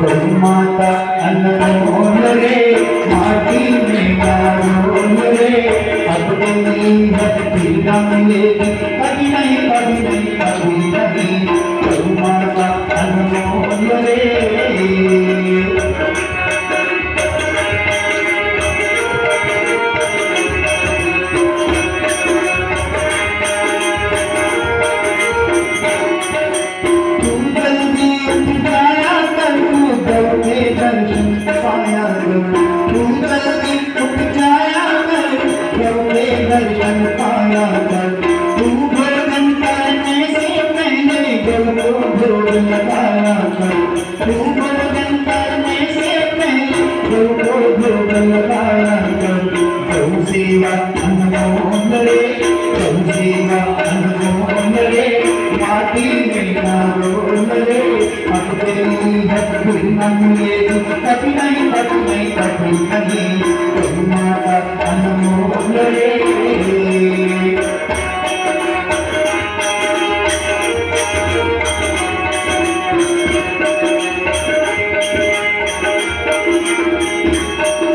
माता अनमोल रे माटी में रोल रे अब तेरी भक्ति न मिलेगी कभी नहीं कभी नहीं कभी नहीं माता अनमोल रे दर्शन पाया कर तू भोजन करने से पहले जब भोग लगाया कर तू भोजन करने से पहले जब भोग लगाया कर गौ सेवा अनमोल रे गौ सेवा अनमोल रे माटी में रोल रे अब तेरी भक्ति न मिलेगी कभी नहीं कभी नहीं कभी नहीं